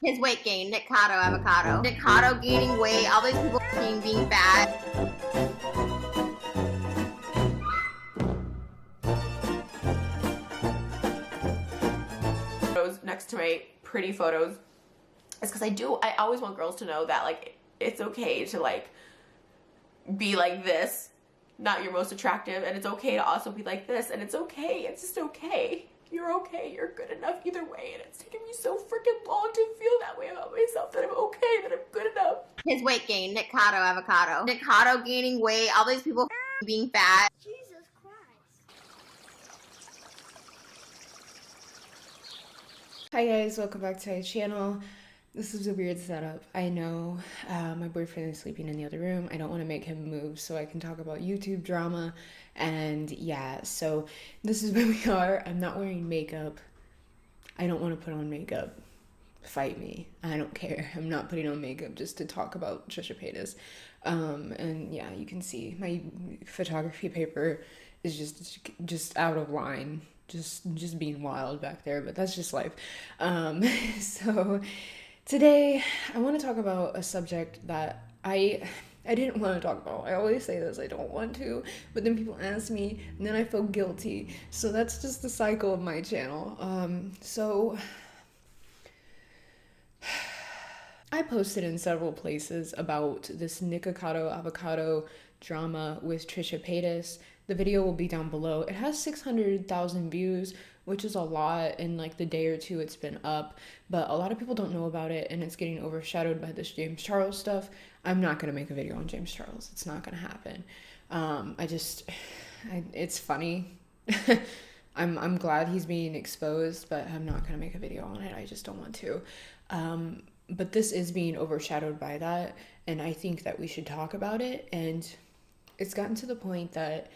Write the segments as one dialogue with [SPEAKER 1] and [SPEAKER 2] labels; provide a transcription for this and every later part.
[SPEAKER 1] His weight gain, Nikocado, avocado. Nikocado gaining weight, all these people being fat.
[SPEAKER 2] Next to my pretty photos is because I always want girls to know that like it's okay to like be like this, not your most attractive, and it's okay to also be like this, and it's okay, it's just okay. You're okay, you're good enough either way, and it's taken me so freaking long to feel that way about myself, that I'm okay, that I'm good enough.
[SPEAKER 1] His weight gain, Nikocado, avocado. Nikocado gaining weight, all these people being fat.
[SPEAKER 3] Jesus Christ.
[SPEAKER 4] Hi guys, welcome back to my channel. This is a weird setup. I know my boyfriend is sleeping in the other room. I don't want to make him move so I can talk about YouTube drama. And yeah, so this is where we are. I'm not wearing makeup. I don't want to put on makeup. Fight me. I don't care. I'm not putting on makeup just to talk about Trisha Paytas. And yeah, you can see my photography paper is just out of line. Just being wild back there, but that's just life. So today I want to talk about a subject that I didn't want to talk about. I always say this, I don't want to, but then people ask me and then I feel guilty. So that's just the cycle of my channel. So I posted in several places about this Nikocado avocado drama with Trisha Paytas. The video will be down below. It has 600,000 views, which is a lot. In like the day or two it's been up, but a lot of people don't know about it and it's getting overshadowed by this James Charles stuff. I'm not gonna make a video on James Charles. It's not gonna happen. It's funny. I'm glad he's being exposed, but I'm not gonna make a video on it. I just don't want to. But this is being overshadowed by that, and I think that we should talk about it. And it's gotten to the point that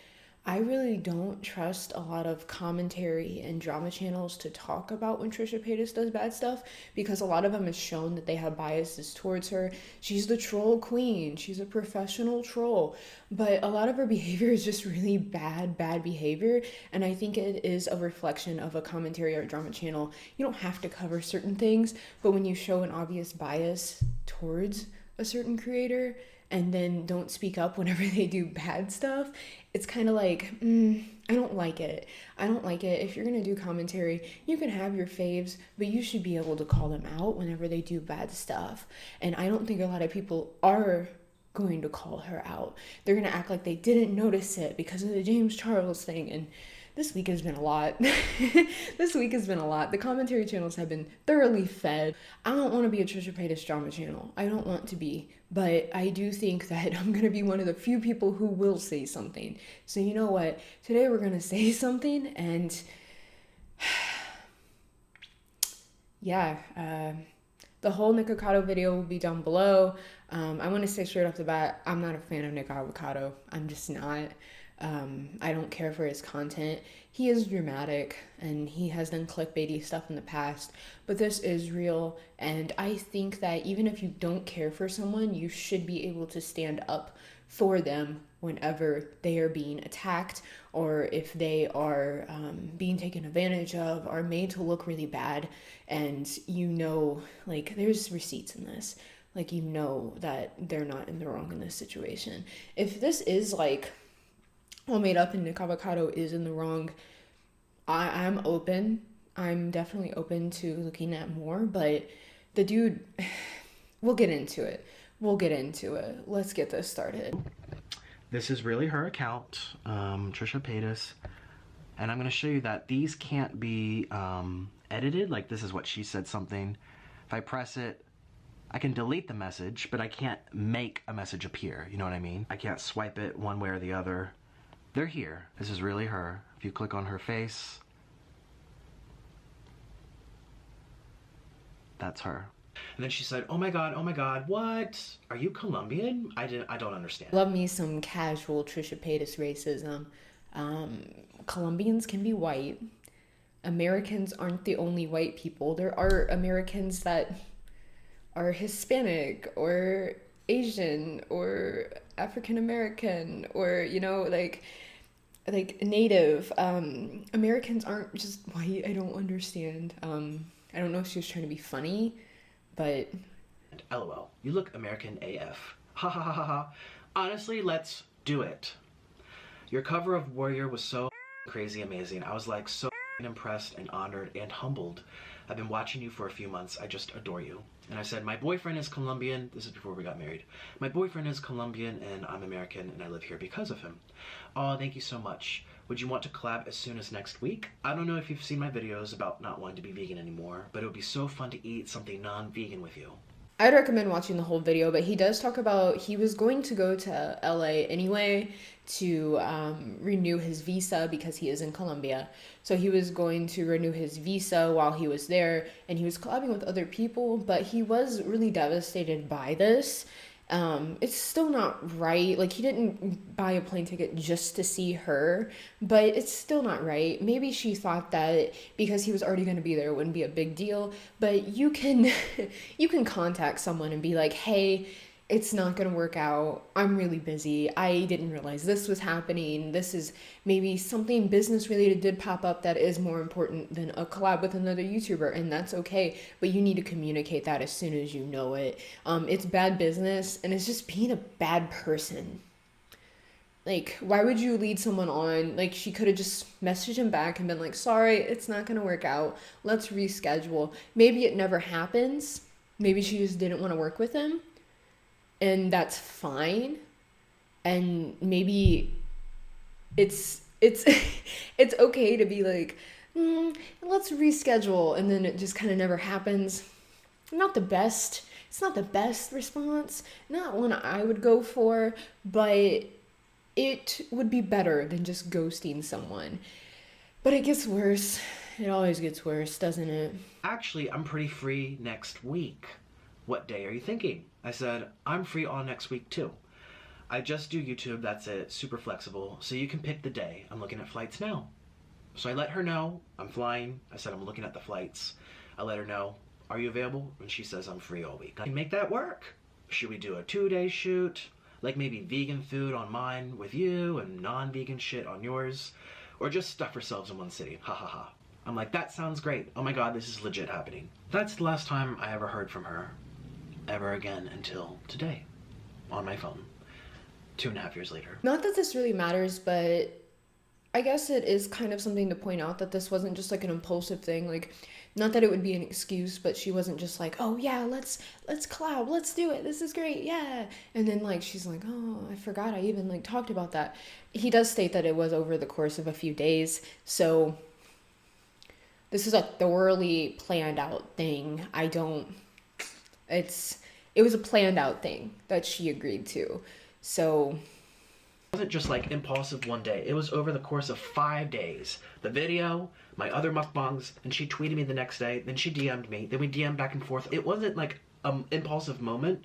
[SPEAKER 4] I really don't trust a lot of commentary and drama channels to talk about when Trisha Paytas does bad stuff, because a lot of them has shown that they have biases towards her. She's the troll queen. She's a professional troll. But a lot of her behavior is just really bad behavior. And I think it is a reflection of a commentary or a drama channel. You don't have to cover certain things, but when you show an obvious bias towards a certain creator and then don't speak up whenever they do bad stuff, it's kind of like, I don't like it. I don't like it. If you're going to do commentary, you can have your faves, but you should be able to call them out whenever they do bad stuff. And I don't think a lot of people are going to call her out. They're going to act like they didn't notice it because of the James Charles thing. And this week has been a lot. This week has been a lot. The commentary channels have been thoroughly fed. I don't want to be a Trisha Paytas drama channel. I don't want to be. But I do think that I'm going to be one of the few people who will say something. So you know what? Today we're going to say something. And yeah, the whole Nikocado video will be down below. I want to say straight off the bat, I'm not a fan of Nick Avocado. I'm just not. I don't care for his content. He is dramatic and he has done clickbaity stuff in the past, but this is real. And I think that even if you don't care for someone, you should be able to stand up for them whenever they are being attacked, or if they are being taken advantage of or made to look really bad. And you know, like, there's receipts in this. Like, you know that they're not in the wrong in this situation. If this is like all made up and Nick Avocado is in the wrong, I'm open. I'm definitely open to looking at more, but the dude, we'll get into it. Let's get this started.
[SPEAKER 5] This is really her account, Trisha Paytas, and I'm going to show you that these can't be edited. Like, this is what she said something. If I press it, I can delete the message, but I can't make a message appear. You know what I mean? I can't swipe it one way or the other. They're here. This is really her. If you click on her face, that's her. And then she said, oh my God, what? Are you Colombian? I don't understand.
[SPEAKER 4] Love me some casual Trisha Paytas racism. Colombians can be white. Americans aren't the only white people. There are Americans that are Hispanic or Asian or African American, or, you know, like Native. Americans aren't just white. I don't understand. I don't know if she was trying to be funny, But
[SPEAKER 5] LOL, you look American AF. Ha ha ha ha ha. Honestly, let's do it. Your cover of Warrior was so crazy amazing. I was like so impressed and honored and humbled. I've been watching you for a few months. I just adore you. And I said, my boyfriend is Colombian. This is before we got married. My boyfriend is Colombian and I'm American and I live here because of him. Oh, thank you so much. Would you want to collab as soon as next week? I don't know if you've seen my videos about not wanting to be vegan anymore, but it would be so fun to eat something non-vegan with you.
[SPEAKER 4] I'd recommend watching the whole video, but he does talk about he was going to go to LA anyway to renew his visa because he is in Colombia. So he was going to renew his visa while he was there, and he was collabing with other people, but he was really devastated by this. It's still not right. Like, he didn't buy a plane ticket just to see her, but it's still not right. Maybe she thought that because he was already going to be there, it wouldn't be a big deal, but you can you can contact someone and be like, hey, it's not going to work out. I'm really busy. I didn't realize this was happening. This is maybe something business related did pop up that is more important than a collab with another YouTuber, and that's okay. But you need to communicate that as soon as you know it. It's bad business, and it's just being a bad person. Like, why would you lead someone on? Like, she could have just messaged him back and been like, sorry, it's not going to work out. Let's reschedule. Maybe it never happens. Maybe she just didn't want to work with him. And that's fine. And maybe it's it's okay to be like, let's reschedule, and then it just kind of never happens. Not the best. It's not the best response. Not one I would go for, but it would be better than just ghosting someone. But it gets worse. It always gets worse, doesn't it?
[SPEAKER 5] Actually, I'm pretty free next week. What day are you thinking? I said, I'm free all next week too. I just do YouTube, that's it, super flexible, so you can pick the day. I'm looking at flights now. So I let her know I'm flying. I said I'm looking at the flights. I let her know, are you available? And she says I'm free all week. I can make that work. Should we do a 2-day shoot? Like maybe vegan food on mine with you and non-vegan shit on yours? Or just stuff ourselves in one city, ha ha ha. I'm like, that sounds great. Oh my god, this is legit happening. That's the last time I ever heard from her. Ever again until today. On my phone. 2.5 years later.
[SPEAKER 4] Not that this really matters, but I guess it is kind of something to point out that this wasn't just like an impulsive thing. Like, not that it would be an excuse, but she wasn't just like, oh yeah, let's collab, let's do it, this is great, yeah. And then like she's like, oh, I forgot I even like talked about that. He does state that it was over the course of a few days, so this is a thoroughly planned out thing. It was a planned out thing that she agreed to. So
[SPEAKER 5] It wasn't just like impulsive one day. It was over the course of 5 days. The video, my other mukbangs, and she tweeted me the next day, then she DM'd me, then we DM'd back and forth. It wasn't like an impulsive moment.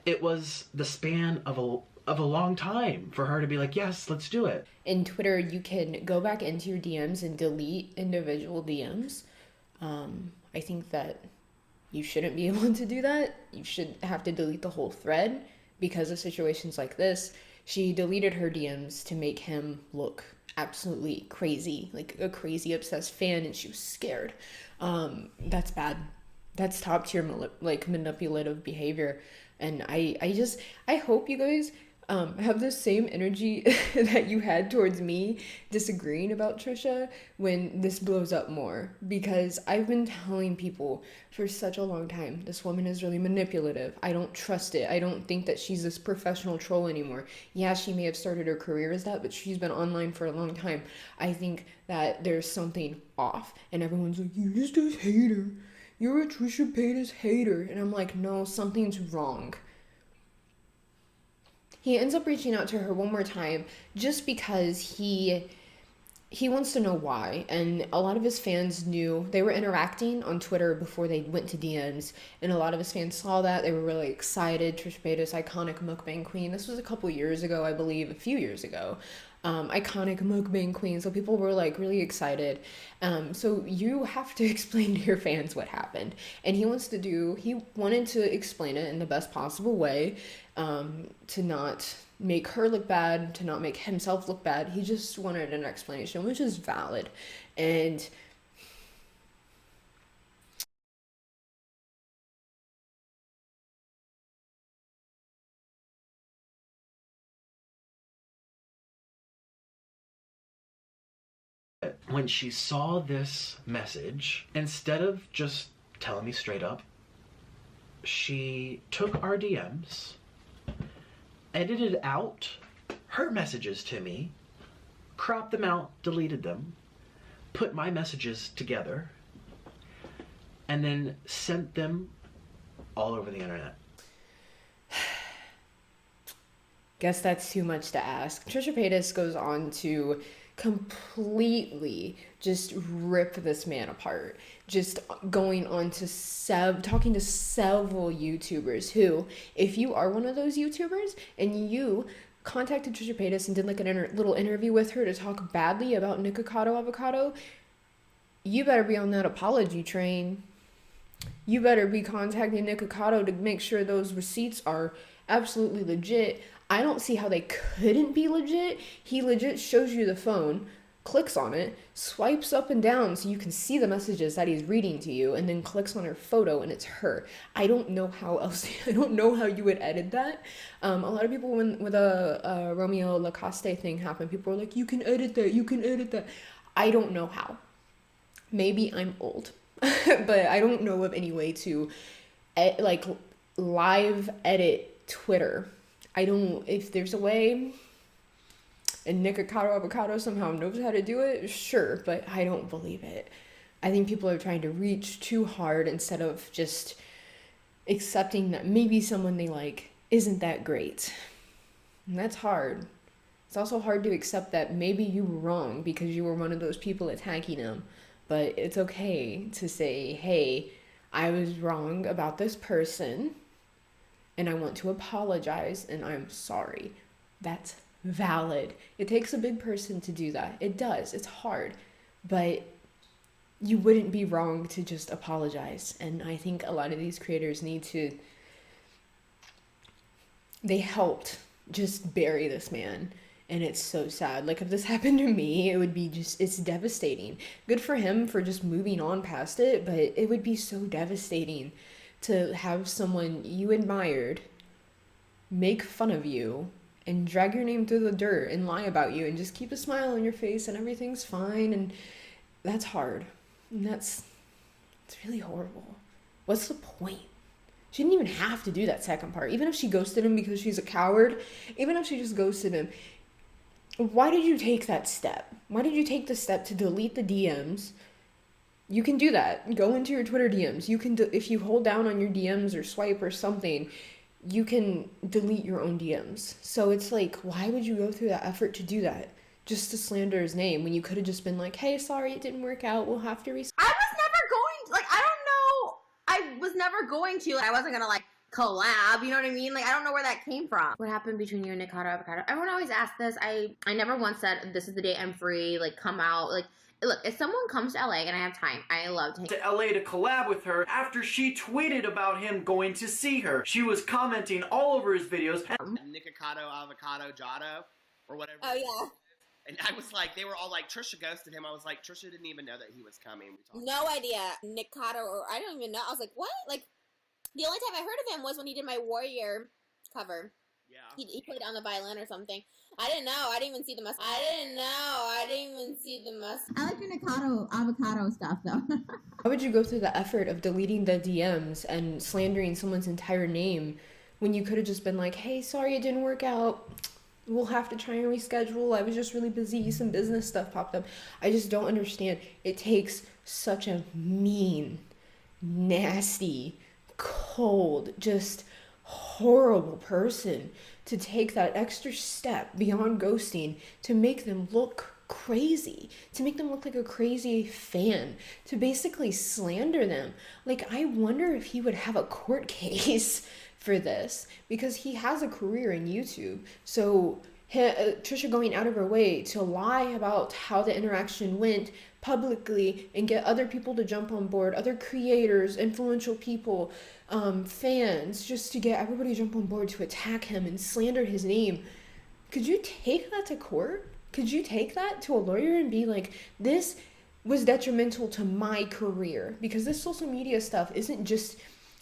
[SPEAKER 5] It was the span of a long time for her to be like, yes, let's do it.
[SPEAKER 4] in Twitter, you can go back into your DMs and delete individual DMs. I think that you shouldn't be able to do that. You should have to delete the whole thread because of situations like this. She deleted her DMs to make him look absolutely crazy, like a crazy obsessed fan, and she was scared. That's bad. That's top tier manipulative behavior. And I hope you guys have the same energy that you had towards me disagreeing about Trisha when this blows up more, because I've been telling people for such a long time, this woman is really manipulative. I don't trust it. I don't think that she's this professional troll anymore. Yeah, she may have started her career as that, but she's been online for a long time. I think that there's something off, and everyone's like, you're just a hater. You're a Trisha Paytas hater. And I'm like, no, something's wrong. He ends up reaching out to her one more time just because he wants to know why. And a lot of his fans knew. They were interacting on Twitter before they went to DMs, and a lot of his fans saw that. They were really excited. Trisha Paytas, iconic mukbang queen. This was a couple years ago, I believe, a few years ago. Iconic mukbang queen. So people were like really excited. So you have to explain to your fans what happened. And he wanted to explain it in the best possible way, to not make her look bad, to not make himself look bad. He just wanted an explanation, which is valid. And
[SPEAKER 5] when she saw this message, instead of just telling me straight up, she took our DMs, edited out her messages to me, cropped them out, deleted them, put my messages together, and then sent them all over the internet.
[SPEAKER 4] Guess that's too much to ask. Trisha Paytas goes on to completely just rip this man apart, just going on to talking to several YouTubers who, if you are one of those YouTubers and you contacted Trisha Paytas and did like a little interview with her to talk badly about Nikocado avocado, you better be on that apology train. You better be contacting Nikocado to make sure those receipts are absolutely legit. I don't see how they couldn't be legit. He legit shows you the phone, clicks on it, swipes up and down so you can see the messages that he's reading to you, and then clicks on her photo and it's her. I don't know how else. I don't know how you would edit that. A lot of people, when with a Romeo Lacoste thing happened, people were like, you can edit that, you can edit that. I don't know how. Maybe I'm old, but I don't know of any way to like live edit Twitter. I don't, if there's a way and Nikocado avocado somehow knows how to do it, sure, but I don't believe it. I think people are trying to reach too hard instead of just accepting that maybe someone they like isn't that great. And that's hard. It's also hard to accept that maybe you were wrong because you were one of those people attacking him. But it's okay to say, hey, I was wrong about this person and I want to apologize and I'm sorry. That's valid. It takes a big person to do that. It does. It's hard. But you wouldn't be wrong to just apologize. And I think a lot of these creators need to, they helped just bury this man. And it's so sad. Like, if this happened to me, it would be just, it's devastating. Good for him for just moving on past it, but it would be so devastating to have someone you admired make fun of you and drag your name through the dirt and lie about you and just keep a smile on your face and everything's fine. And that's hard. And it's really horrible. What's the point? She didn't even have to do that second part. Even if she ghosted him because she's a coward, even if she just ghosted him, why did you take that step? Why did you take the step to delete the DMs? You can do that. Go into your Twitter DMs. You can, if you hold down on your DMs or swipe or something, you can delete your own DMs. So it's like, why would you go through that effort to do that? Just to slander his name when you could have just been like, hey, sorry, it didn't work out. We'll have to reschedule.
[SPEAKER 1] I was never going, like, I don't know. I was never going to. I wasn't going to, like, collab, you know what I mean? Like, I don't know where that came from. What happened between you and Nikocado avocado? Everyone always asks this. I never once said, this is the day I'm free, like, come out. Like, look, if someone comes to LA and I have time, I love to hang
[SPEAKER 3] to LA to collab with her after she tweeted about him going to see her. She was commenting all over his videos.
[SPEAKER 6] Nikocado avocado Jado or whatever.
[SPEAKER 7] Oh yeah.
[SPEAKER 6] And I was like, they were all like, Trisha ghosted him. I was like, Trisha didn't even know that he was coming.
[SPEAKER 7] No idea. Nikocado, or I don't even know. I was like, what? Like, the only time I heard of him was when he did my Warrior cover.
[SPEAKER 6] Yeah.
[SPEAKER 7] He played on the violin or something. I didn't know. I didn't even see the message. I didn't even see the message.
[SPEAKER 1] I like your Nikocado avocado stuff, though.
[SPEAKER 4] Why would you go through the effort of deleting the DMs and slandering someone's entire name when you could have just been like, hey, sorry it didn't work out. We'll have to try and reschedule. I was just really busy. Some business stuff popped up. I just don't understand. It takes such a mean, nasty, cold, just horrible person to take that extra step beyond ghosting to make them look crazy, to make them look like a crazy fan, to basically slander them. Like, I wonder if he would have a court case for this, because he has a career in YouTube. So Trisha going out of her way to lie about how the interaction went publicly and get other people to jump on board, other creators, influential people, fans, just to get everybody to jump on board to attack him and slander his name. Could you take that to court? Could you take that to a lawyer and be like, this was detrimental to my career? Because this social media stuff isn't just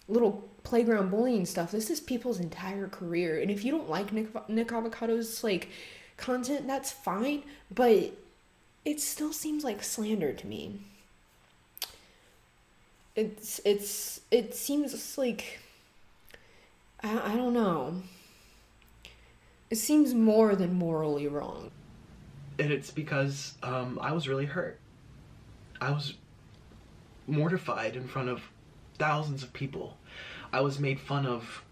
[SPEAKER 4] little playground bullying stuff. This is people's entire career. And if you don't like Nick Avocado's like content, that's fine. But it still seems like slander to me. It seems like, I don't know. It seems more than morally wrong.
[SPEAKER 5] And it's because I was really hurt. I was mortified in front of thousands of people. I was made fun of.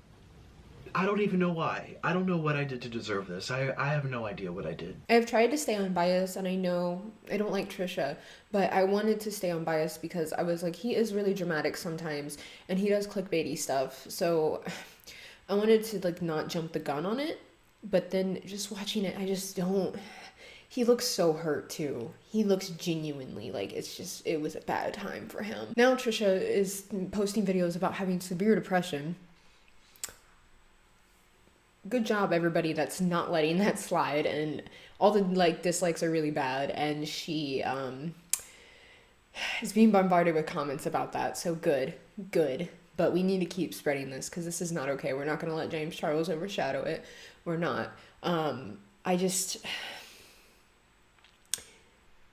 [SPEAKER 5] I don't even know why. I don't know what I did to deserve this. I have no idea what I did.
[SPEAKER 4] I've tried to stay unbiased, and I know I don't like Trisha, but I wanted to stay unbiased because I was like, he is really dramatic sometimes, and he does clickbaity stuff, so I wanted to like not jump the gun on it, but then just watching it, I just don't. He looks so hurt too. He looks genuinely like it was a bad time for him. Now Trisha is posting videos about having severe depression. Good job, everybody that's not letting that slide, and all the like dislikes are really bad, and she is being bombarded with comments about that, so good, but we need to keep spreading this because this is not okay. We're not going to let James Charles overshadow it. We're not.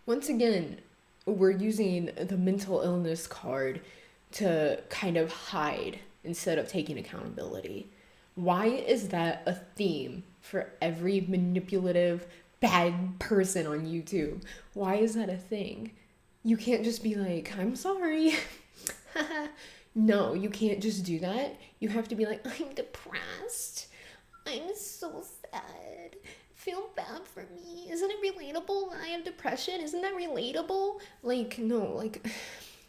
[SPEAKER 4] Once again, we're using the mental illness card to kind of hide instead of taking accountability. Why is that a theme for every manipulative, bad person on YouTube? Why is that a thing? You can't just be like, I'm sorry. No, you can't just do that. You have to be like, I'm depressed. I'm so sad. Feel bad for me. Isn't it relatable? I have depression. Isn't that relatable?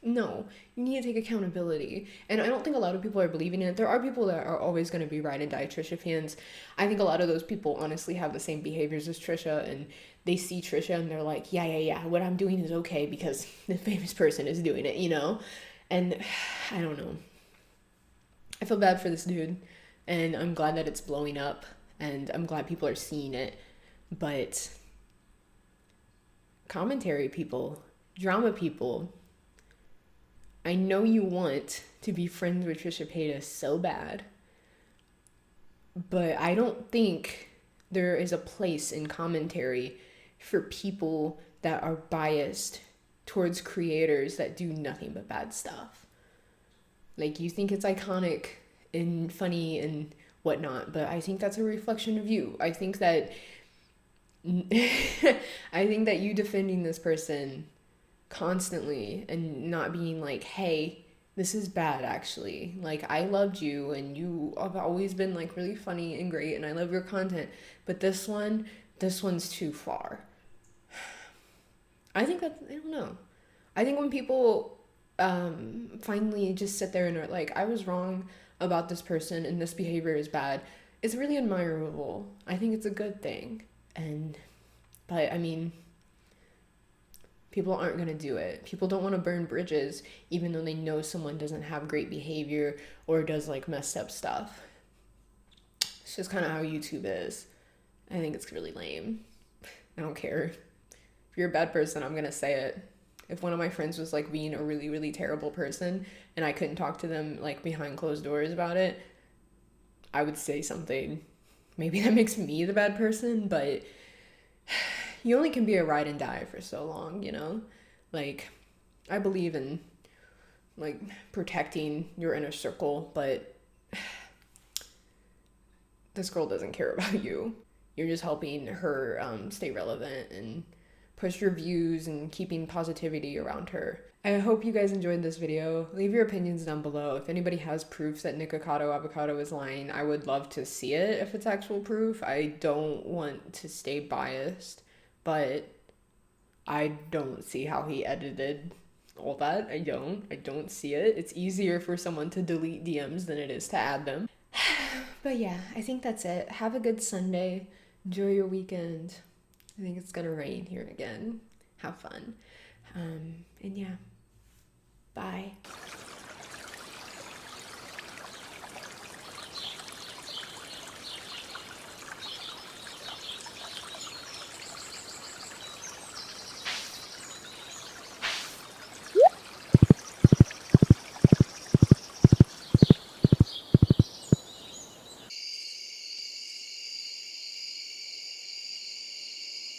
[SPEAKER 4] No, you need to take accountability. And I don't think a lot of people are believing it. There are people that are always going to be ride and die Trisha fans. I think a lot of those people honestly have the same behaviors as Trisha, and they see Trisha and they're like, yeah, what I'm doing is okay because the famous person is doing it, you know? And I don't know. I feel bad for this dude, and I'm glad that it's blowing up, and I'm glad people are seeing it. But commentary people, drama people, I know you want to be friends with Trisha Paytas so bad, but I don't think there is a place in commentary for people that are biased towards creators that do nothing but bad stuff. Like, you think it's iconic and funny and whatnot, but I think that's a reflection of you. I think that you defending this person constantly and not being like, hey, this is bad actually. Like, I loved you and you have always been like really funny and great and I love your content, but this one's too far. I don't know. I think when people finally just sit there and are like, I was wrong about this person and this behavior is bad, it's really admirable. I think it's a good thing. But I mean, people aren't going to do it. People don't want to burn bridges even though they know someone doesn't have great behavior or does like messed up stuff. It's just kind of how YouTube is. I think it's really lame. I don't care. If you're a bad person, I'm going to say it. If one of my friends was like being a really, really terrible person and I couldn't talk to them like behind closed doors about it, I would say something. Maybe that makes me the bad person, but you only can be a ride and die for so long, you know? Like, I believe in like protecting your inner circle, but this girl doesn't care about you. You're just helping her stay relevant and push your views and keeping positivity around her. I hope you guys enjoyed this video. Leave your opinions down below. If anybody has proof that Nikocado Avocado is lying, I would love to see it if it's actual proof. I don't want to stay biased, but I don't see how he edited all that. I don't see it. It's easier for someone to delete DMs than it is to add them. But yeah, I think that's it. Have a good Sunday. Enjoy your weekend. I think it's gonna rain here again. Have fun. And yeah, bye.